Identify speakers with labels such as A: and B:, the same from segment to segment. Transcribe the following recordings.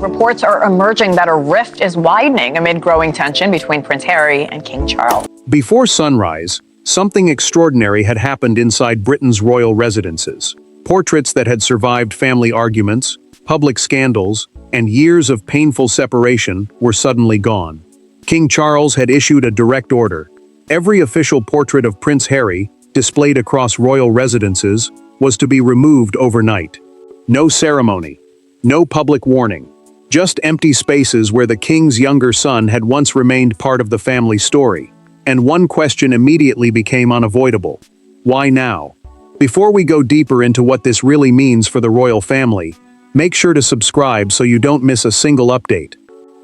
A: Reports are emerging that a rift is widening amid growing tension between Prince Harry and King Charles.
B: Before sunrise, something extraordinary had happened inside Britain's royal residences. Portraits that had survived family arguments, public scandals, and years of painful separation were suddenly gone. King Charles had issued a direct order. Every official portrait of Prince Harry, displayed across royal residences, was to be removed overnight. No ceremony, no public warning, just empty spaces where the king's younger son had once remained part of the family story. And one question immediately became unavoidable. Why now? Before we go deeper into what this really means for the royal family, make sure to subscribe so you don't miss a single update.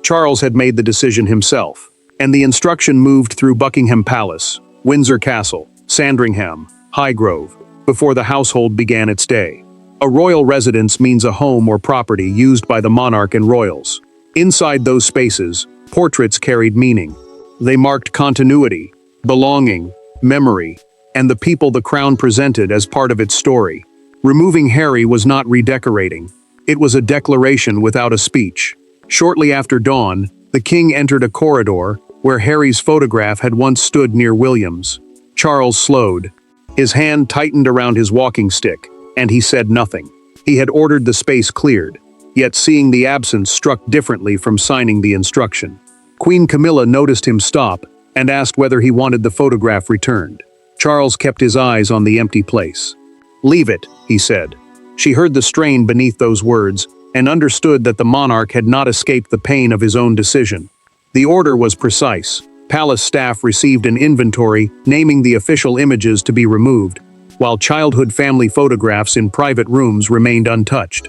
B: Charles had made the decision himself, and the instruction moved through Buckingham Palace, Windsor Castle, Sandringham, Highgrove, before the household began its day. A royal residence means a home or property used by the monarch and royals. Inside those spaces, portraits carried meaning. They marked continuity, belonging, memory, and the people the crown presented as part of its story. Removing Harry was not redecorating. It was a declaration without a speech. Shortly after dawn, the king entered a corridor where Harry's photograph had once stood near William's. Charles slowed. His hand tightened around his walking stick, and he said nothing. He had ordered the space cleared, yet seeing the absence struck differently from signing the instruction. Queen Camilla noticed him stop and asked whether he wanted the photograph returned. Charles kept his eyes on the empty place. "Leave it," he said. She heard the strain beneath those words and understood that the monarch had not escaped the pain of his own decision. The order was precise. Palace staff received an inventory naming the official images to be removed, while childhood family photographs in private rooms remained untouched.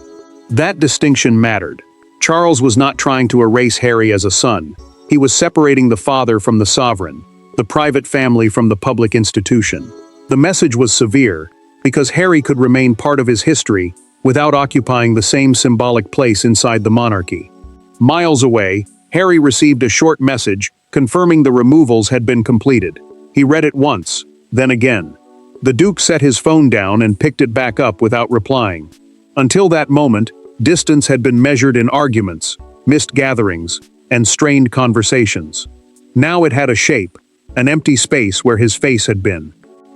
B: That distinction mattered. Charles was not trying to erase Harry as a son. He was separating the father from the sovereign, the private family from the public institution. The message was severe, because Harry could remain part of his history without occupying the same symbolic place inside the monarchy. Miles away, Harry received a short message confirming the removals had been completed. He read it once, then again. The Duke set his phone down and picked it back up without replying. Until that moment, distance had been measured in arguments, missed gatherings, and strained conversations. Now it had a shape, an empty space where his face had been.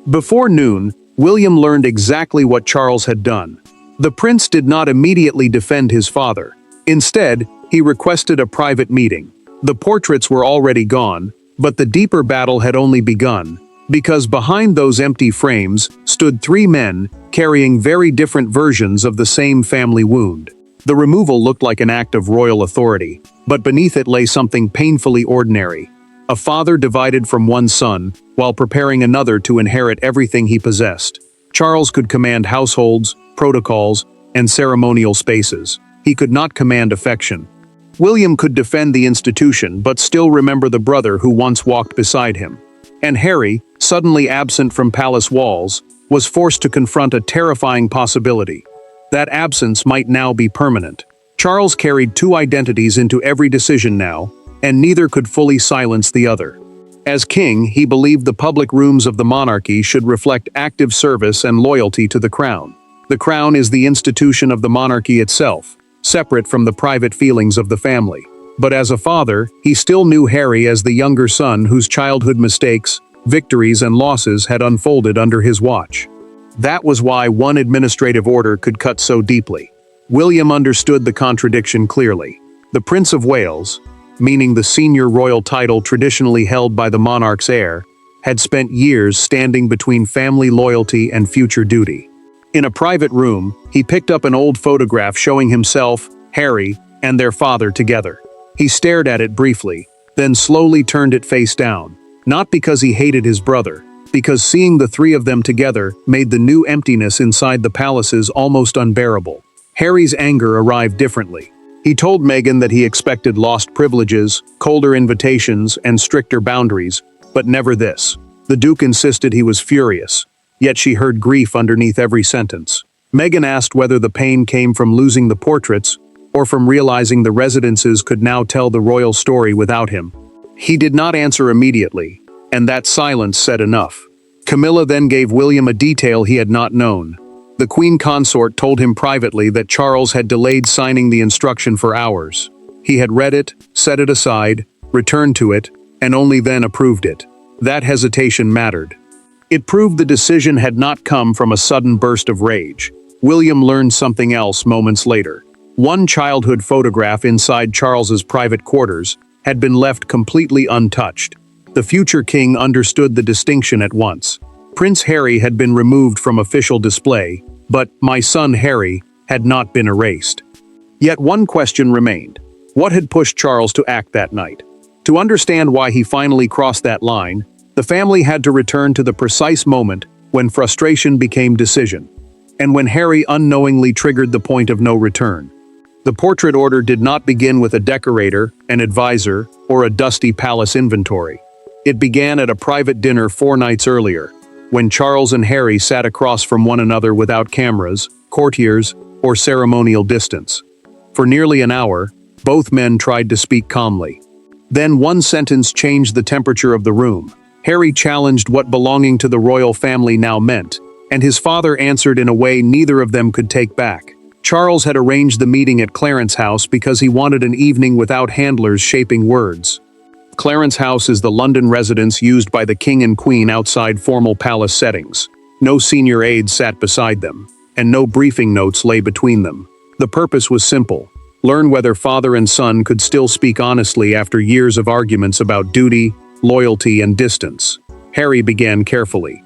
B: Before noon, William learned exactly what Charles had done. The prince did not immediately defend his father. Instead, he requested a private meeting. The portraits were already gone, but the deeper battle had only begun, because behind those empty frames stood three men carrying very different versions of the same family wound. The removal looked like an act of royal authority, but beneath it lay something painfully ordinary. A father divided from one son, while preparing another to inherit everything he possessed. Charles could command households, protocols, and ceremonial spaces. He could not command affection. William could defend the institution but still remember the brother who once walked beside him. And Harry, suddenly absent from palace walls, was forced to confront a terrifying possibility. That absence might now be permanent. Charles carried two identities into every decision now, and neither could fully silence the other. As king, he believed the public rooms of the monarchy should reflect active service and loyalty to the crown. The crown is the institution of the monarchy itself, separate from the private feelings of the family. But as a father, he still knew Harry as the younger son whose childhood mistakes, victories, and losses had unfolded under his watch. That was why one administrative order could cut so deeply. William understood the contradiction clearly. The Prince of Wales, meaning the senior royal title traditionally held by the monarch's heir, had spent years standing between family loyalty and future duty. In a private room, he picked up an old photograph showing himself, Harry, and their father together. He stared at it briefly, then slowly turned it face down, not because he hated his brother, because seeing the three of them together made the new emptiness inside the palaces almost unbearable. Harry's anger arrived differently. He told Meghan that he expected lost privileges, colder invitations, and stricter boundaries, but never this. The Duke insisted he was furious, yet she heard grief underneath every sentence. Meghan asked whether the pain came from losing the portraits or from realizing the residences could now tell the royal story without him. He did not answer immediately, and that silence said enough. Camilla then gave William a detail he had not known. The Queen Consort told him privately that Charles had delayed signing the instruction for hours. He had read it, set it aside, returned to it, and only then approved it. That hesitation mattered. It proved the decision had not come from a sudden burst of rage. William learned something else moments later. One childhood photograph inside Charles's private quarters had been left completely untouched. The future king understood the distinction at once. Prince Harry had been removed from official display, but my son Harry had not been erased. Yet one question remained. What had pushed Charles to act that night? To understand why he finally crossed that line, the family had to return to the precise moment when frustration became decision, and when Harry unknowingly triggered the point of no return. The portrait order did not begin with a decorator, an advisor, or a dusty palace inventory. It began at a private dinner 4 nights earlier, when Charles and Harry sat across from one another without cameras, courtiers, or ceremonial distance. For nearly an hour, both men tried to speak calmly. Then one sentence changed the temperature of the room. Harry challenged what belonging to the royal family now meant, and his father answered in a way neither of them could take back. Charles had arranged the meeting at Clarence House because he wanted an evening without handlers shaping words. Clarence House is the London residence used by the king and queen outside formal palace settings. No senior aides sat beside them, and no briefing notes lay between them. The purpose was simple: learn whether father and son could still speak honestly after years of arguments about duty, loyalty, and distance. Harry began carefully.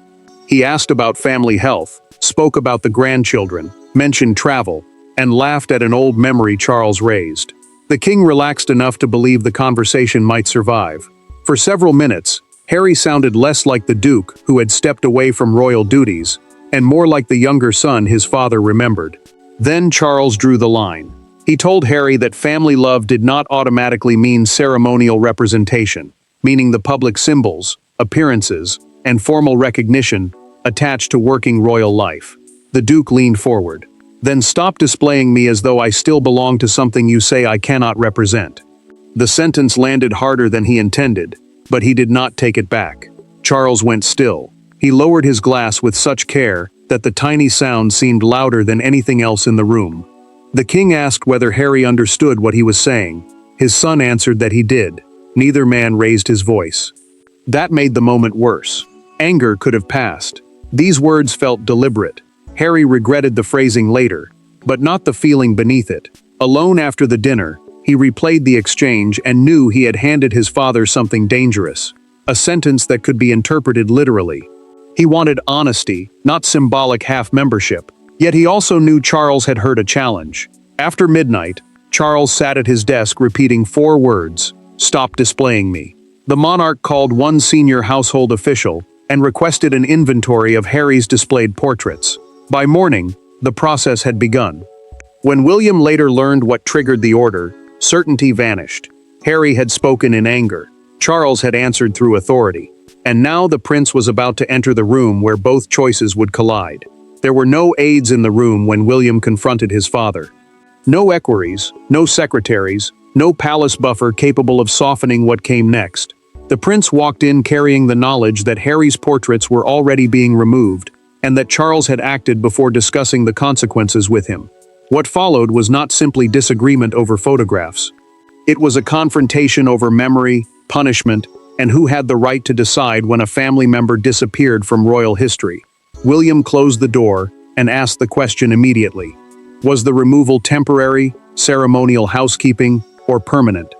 B: He asked about family health, spoke about the grandchildren, mentioned travel, and laughed at an old memory Charles raised. The king relaxed enough to believe the conversation might survive. For several minutes, Harry sounded less like the duke who had stepped away from royal duties, and more like the younger son his father remembered. Then Charles drew the line. He told Harry that family love did not automatically mean ceremonial representation, meaning the public symbols, appearances, and formal recognition attached to working royal life. The Duke leaned forward. Then stop displaying me as though I still belong to something you say I cannot represent. The sentence landed harder than he intended, but he did not take it back. Charles went still. He lowered his glass with such care that the tiny sound seemed louder than anything else in the room. The king asked whether Harry understood what he was saying. His son answered that he did. Neither man raised his voice. That made the moment worse. Anger could have passed. These words felt deliberate. Harry regretted the phrasing later, but not the feeling beneath it. Alone after the dinner, he replayed the exchange and knew he had handed his father something dangerous, a sentence that could be interpreted literally. He wanted honesty, not symbolic half-membership, yet he also knew Charles had heard a challenge. After midnight, Charles sat at his desk repeating 4 words: "Stop displaying me." The monarch called one senior household official and requested an inventory of Harry's displayed portraits. By morning, the process had begun. When William later learned what triggered the order, certainty vanished. Harry had spoken in anger. Charles had answered through authority. And now the prince was about to enter the room where both choices would collide. There were no aides in the room when William confronted his father. No equerries, no secretaries, no palace buffer capable of softening what came next. The prince walked in carrying the knowledge that Harry's portraits were already being removed, and that Charles had acted before discussing the consequences with him. What followed was not simply disagreement over photographs. It was a confrontation over memory, punishment, and who had the right to decide when a family member disappeared from royal history. William closed the door and asked the question immediately. Was the removal temporary, ceremonial housekeeping, or permanent?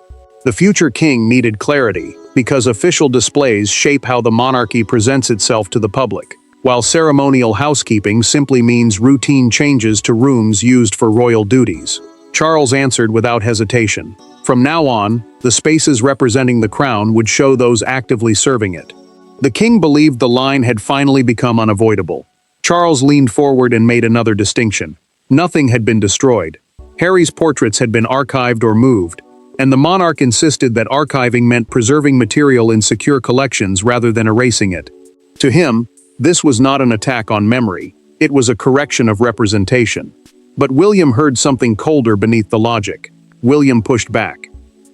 B: The future king needed clarity, because official displays shape how the monarchy presents itself to the public, while ceremonial housekeeping simply means routine changes to rooms used for royal duties. Charles answered without hesitation. From now on, the spaces representing the crown would show those actively serving it. The king believed the line had finally become unavoidable. Charles leaned forward and made another distinction. Nothing had been destroyed. Harry's portraits had been archived or moved, and the monarch insisted that archiving meant preserving material in secure collections rather than erasing it. To him, this was not an attack on memory, it was a correction of representation. But William heard something colder beneath the logic. William pushed back.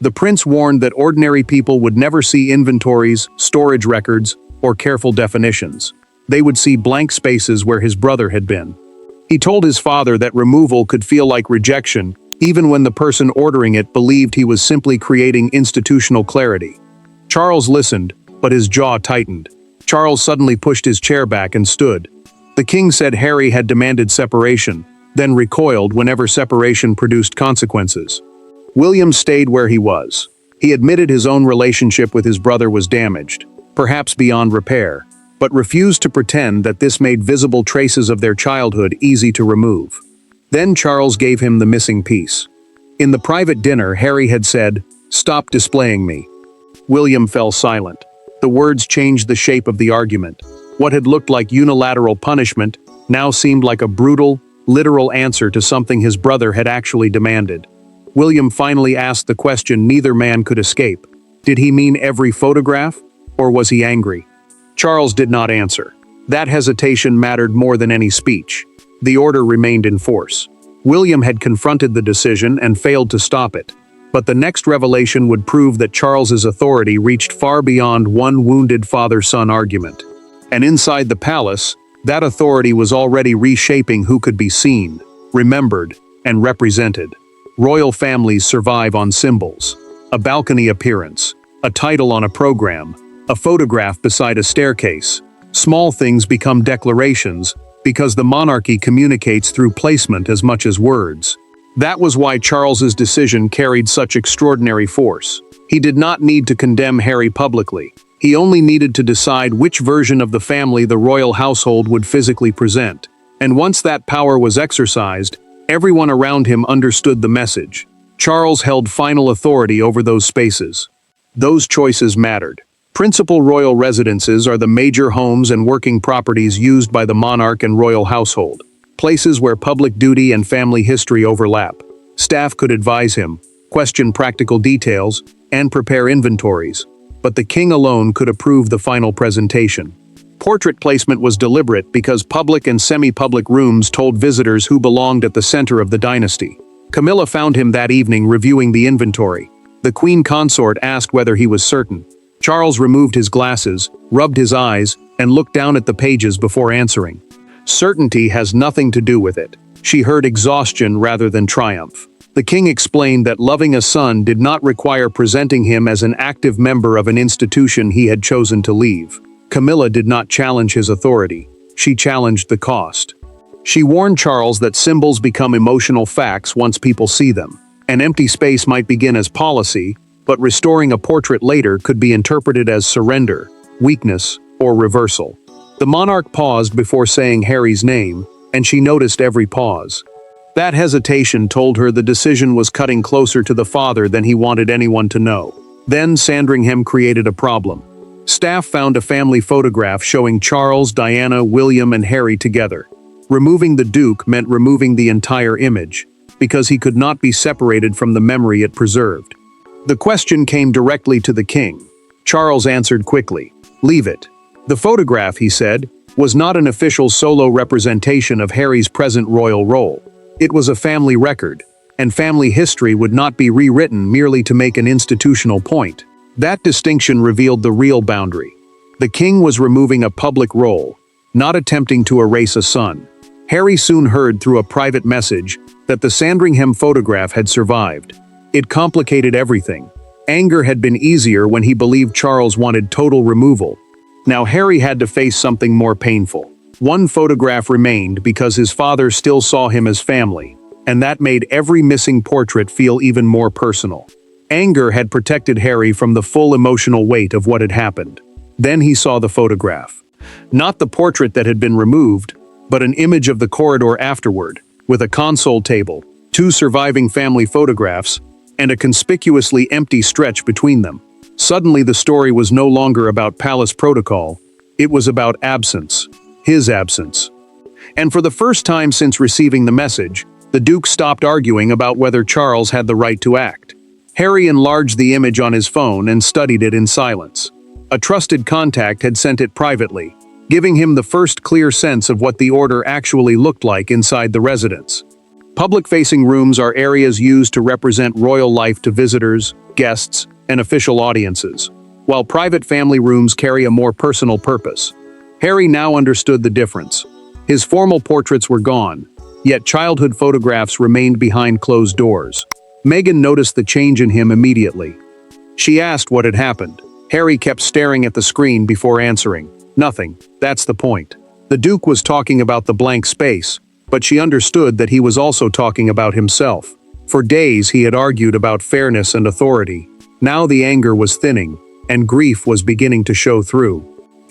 B: The prince warned that ordinary people would never see inventories, storage records, or careful definitions. They would see blank spaces where his brother had been. He told his father that removal could feel like rejection, even when the person ordering it believed he was simply creating institutional clarity. Charles listened, but his jaw tightened. Charles suddenly pushed his chair back and stood. The king said Harry had demanded separation, then recoiled whenever separation produced consequences. William stayed where he was. He admitted his own relationship with his brother was damaged, perhaps beyond repair, but refused to pretend that this made visible traces of their childhood easy to remove. Then Charles gave him the missing piece. In the private dinner, Harry had said, "Stop displaying me." William fell silent. The words changed the shape of the argument. What had looked like unilateral punishment now seemed like a brutal, literal answer to something his brother had actually demanded. William finally asked the question neither man could escape. Did he mean every photograph, or was he angry? Charles did not answer. That hesitation mattered more than any speech. The order remained in force. William had confronted the decision and failed to stop it. But the next revelation would prove that Charles's authority reached far beyond one wounded father-son argument. And inside the palace, that authority was already reshaping who could be seen, remembered, and represented. Royal families survive on symbols: a balcony appearance, a title on a program, a photograph beside a staircase. Small things become declarations because the monarchy communicates through placement as much as words. That was why Charles's decision carried such extraordinary force. He did not need to condemn Harry publicly. He only needed to decide which version of the family the royal household would physically present. And once that power was exercised, everyone around him understood the message. Charles held final authority over those spaces. Those choices mattered. Principal royal residences are the major homes and working properties used by the monarch and royal household, places where public duty and family history overlap. Staff could advise him, question practical details, and prepare inventories, but the king alone could approve the final presentation. Portrait placement was deliberate because public and semi-public rooms told visitors who belonged at the center of the dynasty. Camilla found him that evening reviewing the inventory. The queen consort asked whether he was certain. Charles removed his glasses, rubbed his eyes, and looked down at the pages before answering. Certainty has nothing to do with it. She heard exhaustion rather than triumph. The king explained that loving a son did not require presenting him as an active member of an institution he had chosen to leave. Camilla did not challenge his authority. She challenged the cost. She warned Charles that symbols become emotional facts once people see them. An empty space might begin as policy, but restoring a portrait later could be interpreted as surrender, weakness, or reversal. The monarch paused before saying Harry's name, and she noticed every pause. That hesitation told her the decision was cutting closer to the father than he wanted anyone to know. Then Sandringham created a problem. Staff found a family photograph showing Charles, Diana, William, and Harry together. Removing the Duke meant removing the entire image, because he could not be separated from the memory it preserved. The question came directly to the king. Charles answered quickly, "Leave it." The photograph, he said, was not an official solo representation of Harry's present royal role. It was a family record, and family history would not be rewritten merely to make an institutional point. That distinction revealed the real boundary. The king was removing a public role, not attempting to erase a son. Harry soon heard through a private message that the Sandringham photograph had survived. It complicated everything. Anger had been easier when he believed Charles wanted total removal. Now Harry had to face something more painful. One photograph remained because his father still saw him as family, and that made every missing portrait feel even more personal. Anger had protected Harry from the full emotional weight of what had happened. Then he saw the photograph. Not the portrait that had been removed, but an image of the corridor afterward, with a console table, 2 surviving family photographs, and a conspicuously empty stretch between them. Suddenly the story was no longer about palace protocol, it was about absence, his absence. And for the first time since receiving the message, the Duke stopped arguing about whether Charles had the right to act. Harry enlarged the image on his phone and studied it in silence. A trusted contact had sent it privately, giving him the first clear sense of what the order actually looked like inside the residence. Public-facing rooms are areas used to represent royal life to visitors, guests, and official audiences, while private family rooms carry a more personal purpose. Harry now understood the difference. His formal portraits were gone, yet childhood photographs remained behind closed doors. Meghan noticed the change in him immediately. She asked what had happened. Harry kept staring at the screen before answering. Nothing, that's the point. The Duke was talking about the blank space, but she understood that he was also talking about himself. For days he had argued about fairness and authority. Now the anger was thinning, and grief was beginning to show through.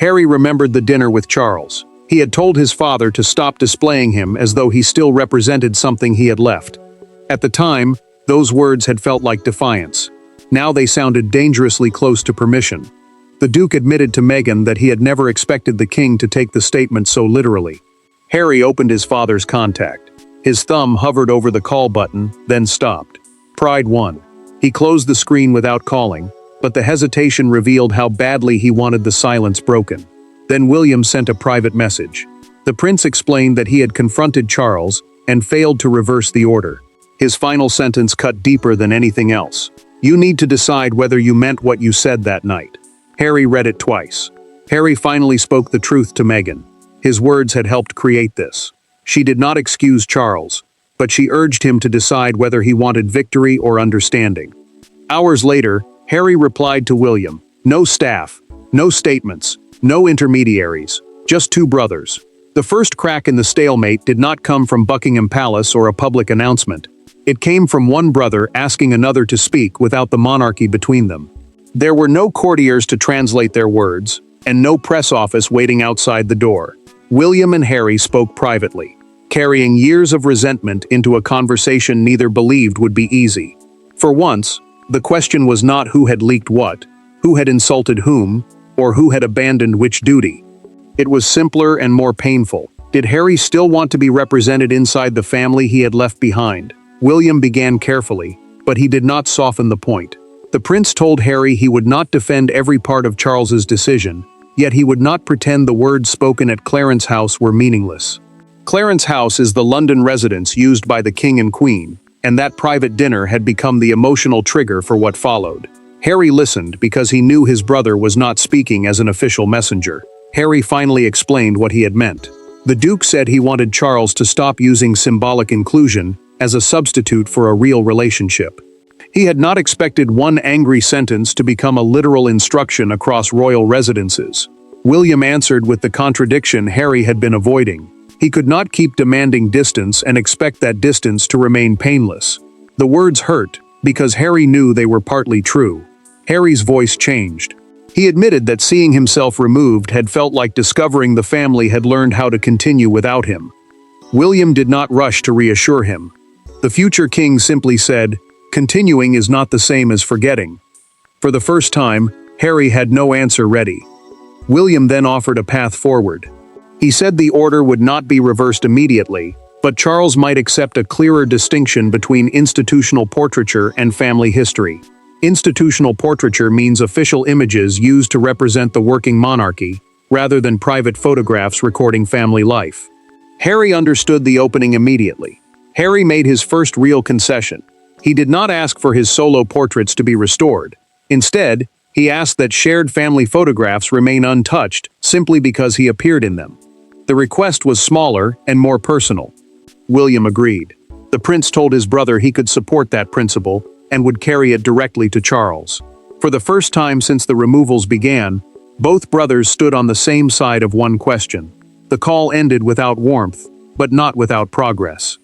B: Harry remembered the dinner with Charles. He had told his father to stop displaying him as though he still represented something he had left. At the time, those words had felt like defiance. Now they sounded dangerously close to permission. The Duke admitted to Meghan that he had never expected the king to take the statement so literally. Harry opened his father's contact. His thumb hovered over the call button, then stopped. Pride won. He closed the screen without calling, but the hesitation revealed how badly he wanted the silence broken. Then William sent a private message. The prince explained that he had confronted Charles and failed to reverse the order. His final sentence cut deeper than anything else. You need to decide whether you meant what you said that night. Harry read it twice. Harry finally spoke the truth to Meghan. His words had helped create this. She did not excuse Charles, but she urged him to decide whether he wanted victory or understanding. Hours later, Harry replied to William, "No staff, no statements, no intermediaries, just two brothers." The first crack in the stalemate did not come from Buckingham Palace or a public announcement. It came from one brother asking another to speak without the monarchy between them. There were no courtiers to translate their words, and no press office waiting outside the door. William and Harry spoke privately, carrying years of resentment into a conversation neither believed would be easy. For once, the question was not who had leaked what, who had insulted whom, or who had abandoned which duty. It was simpler and more painful. Did Harry still want to be represented inside the family he had left behind? William began carefully, but he did not soften the point. The prince told Harry he would not defend every part of Charles's decision, yet he would not pretend the words spoken at Clarence House were meaningless. Clarence House is the London residence used by the king and queen, and that private dinner had become the emotional trigger for what followed. Harry listened because he knew his brother was not speaking as an official messenger. Harry finally explained what he had meant. The Duke said he wanted Charles to stop using symbolic inclusion as a substitute for a real relationship. He had not expected one angry sentence to become a literal instruction across royal residences. William answered with the contradiction Harry had been avoiding. He could not keep demanding distance and expect that distance to remain painless. The words hurt, because Harry knew they were partly true. Harry's voice changed. He admitted that seeing himself removed had felt like discovering the family had learned how to continue without him. William did not rush to reassure him. The future king simply said, "Continuing is not the same as forgetting." For the first time, Harry had no answer ready. William then offered a path forward. He said the order would not be reversed immediately, but Charles might accept a clearer distinction between institutional portraiture and family history. Institutional portraiture means official images used to represent the working monarchy, rather than private photographs recording family life. Harry understood the opening immediately. Harry made his first real concession. He did not ask for his solo portraits to be restored. Instead, he asked that shared family photographs remain untouched simply because he appeared in them. The request was smaller and more personal. William agreed. The prince told his brother he could support that principle and would carry it directly to Charles. For the first time since the removals began, both brothers stood on the same side of one question. The call ended without warmth, but not without progress.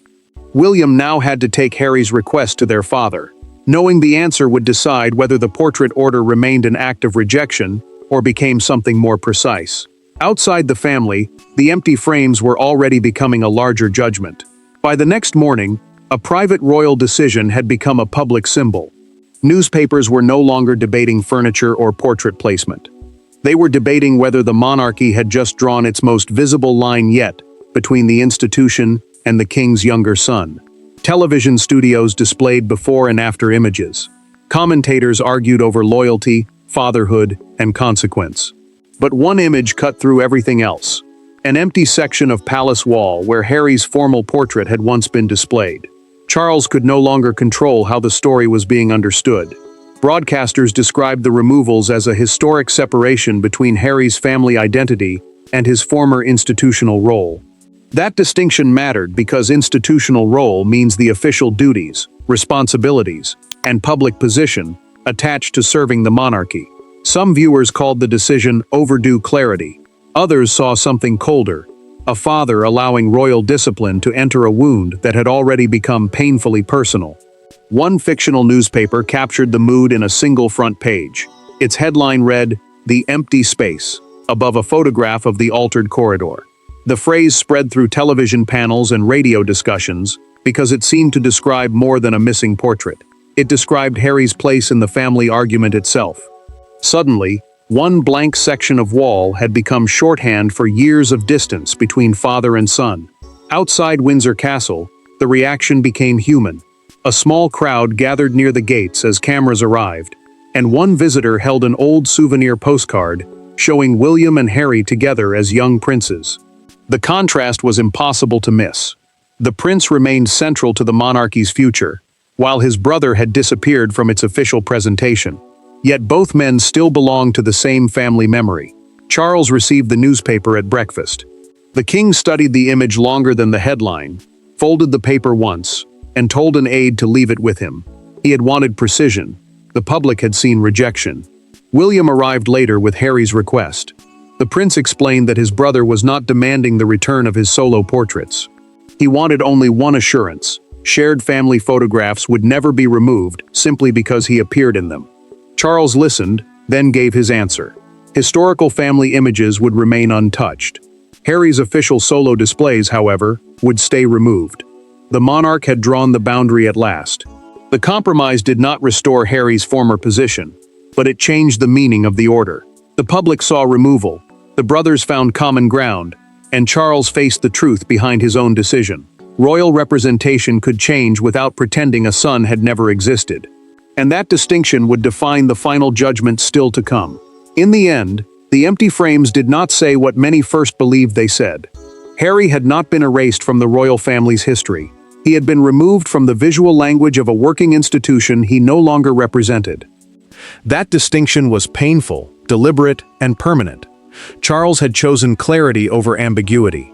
B: William now had to take Harry's request to their father. Knowing the answer would decide whether the portrait order remained an act of rejection or became something more precise. Outside the family, the empty frames were already becoming a larger judgment. By the next morning, a private royal decision had become a public symbol. Newspapers were no longer debating furniture or portrait placement. They were debating whether the monarchy had just drawn its most visible line yet between the institution and the king's younger son. Television studios displayed before and after images. Commentators argued over loyalty, fatherhood, and consequence. But one image cut through everything else. An empty section of palace wall where Harry's formal portrait had once been displayed. Charles could no longer control how the story was being understood. Broadcasters described the removals as a historic separation between Harry's family identity and his former institutional role. That distinction mattered because institutional role means the official duties, responsibilities, and public position attached to serving the monarchy. Some viewers called the decision overdue clarity. Others saw something colder, a father allowing royal discipline to enter a wound that had already become painfully personal. One fictional newspaper captured the mood in a single front page. Its headline read, "The Empty Space," above a photograph of the altered corridor. The phrase spread through television panels and radio discussions because it seemed to describe more than a missing portrait. It described Harry's place in the family argument itself. Suddenly, one blank section of wall had become shorthand for years of distance between father and son. Outside Windsor Castle, the reaction became human. A small crowd gathered near the gates as cameras arrived, and one visitor held an old souvenir postcard showing William and Harry together as young princes. The contrast was impossible to miss. The prince remained central to the monarchy's future, while his brother had disappeared from its official presentation. Yet both men still belonged to the same family memory. Charles received the newspaper at breakfast. The king studied the image longer than the headline, folded the paper once, and told an aide to leave it with him. He had wanted precision. The public had seen rejection. William arrived later with Harry's request. The prince explained that his brother was not demanding the return of his solo portraits. He wanted only one assurance: shared family photographs would never be removed simply because he appeared in them. Charles listened, then gave his answer. Historical family images would remain untouched. Harry's official solo displays, however, would stay removed. The monarch had drawn the boundary at last. The compromise did not restore Harry's former position, but it changed the meaning of the order. The public saw removal, the brothers found common ground, and Charles faced the truth behind his own decision. Royal representation could change without pretending a son had never existed. And that distinction would define the final judgment still to come. In the end, the empty frames did not say what many first believed they said. Harry had not been erased from the royal family's history. He had been removed from the visual language of a working institution he no longer represented. That distinction was painful, deliberate, and permanent. Charles had chosen clarity over ambiguity.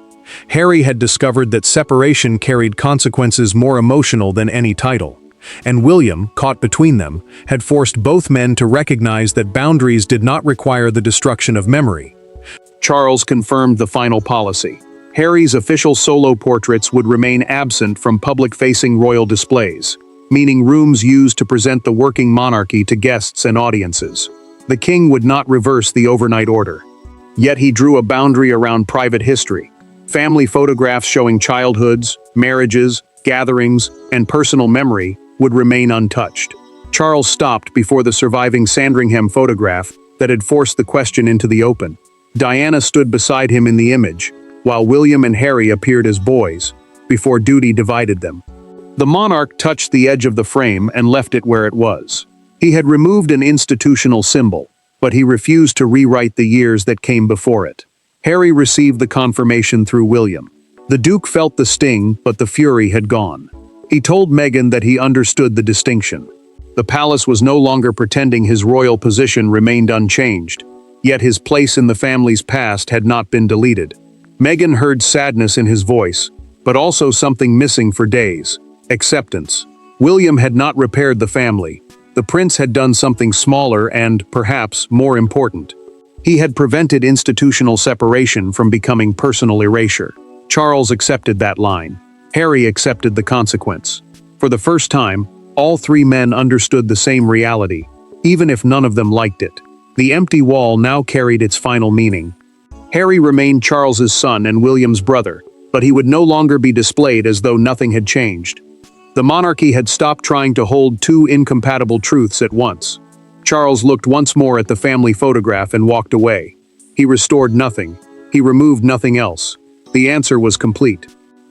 B: Harry had discovered that separation carried consequences more emotional than any title. And William, caught between them, had forced both men to recognize that boundaries did not require the destruction of memory. Charles confirmed the final policy. Harry's official solo portraits would remain absent from public-facing royal displays, meaning rooms used to present the working monarchy to guests and audiences. The king would not reverse the overnight order. Yet he drew a boundary around private history. Family photographs showing childhoods, marriages, gatherings, and personal memory would remain untouched. Charles stopped before the surviving Sandringham photograph that had forced the question into the open. Diana stood beside him in the image, while William and Harry appeared as boys, before duty divided them. The monarch touched the edge of the frame and left it where it was. He had removed an institutional symbol, but he refused to rewrite the years that came before it. Harry received the confirmation through William. The Duke felt the sting, but the fury had gone. He told Meghan that he understood the distinction. The palace was no longer pretending his royal position remained unchanged, yet his place in the family's past had not been deleted. Meghan heard sadness in his voice, but also something missing for days: acceptance. William had not repaired the family. The prince had done something smaller and, perhaps, more important. He had prevented institutional separation from becoming personal erasure. Charles accepted that line. Harry accepted the consequence. For the first time, all three men understood the same reality, even if none of them liked it. The empty wall now carried its final meaning. Harry remained Charles's son and William's brother, but he would no longer be displayed as though nothing had changed. The monarchy had stopped trying to hold two incompatible truths at once. Charles looked once more at the family photograph and walked away. He restored nothing. He removed nothing else. The answer was complete.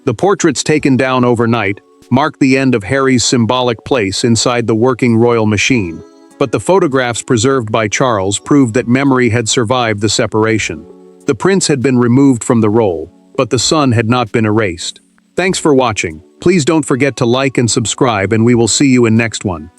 B: The portraits taken down overnight marked the end of Harry's symbolic place inside the working royal machine. But the photographs preserved by Charles proved that memory had survived the separation. The prince had been removed from the role, but the son had not been erased. Thanks for watching. Please don't forget to like and subscribe, and we will see you in next one.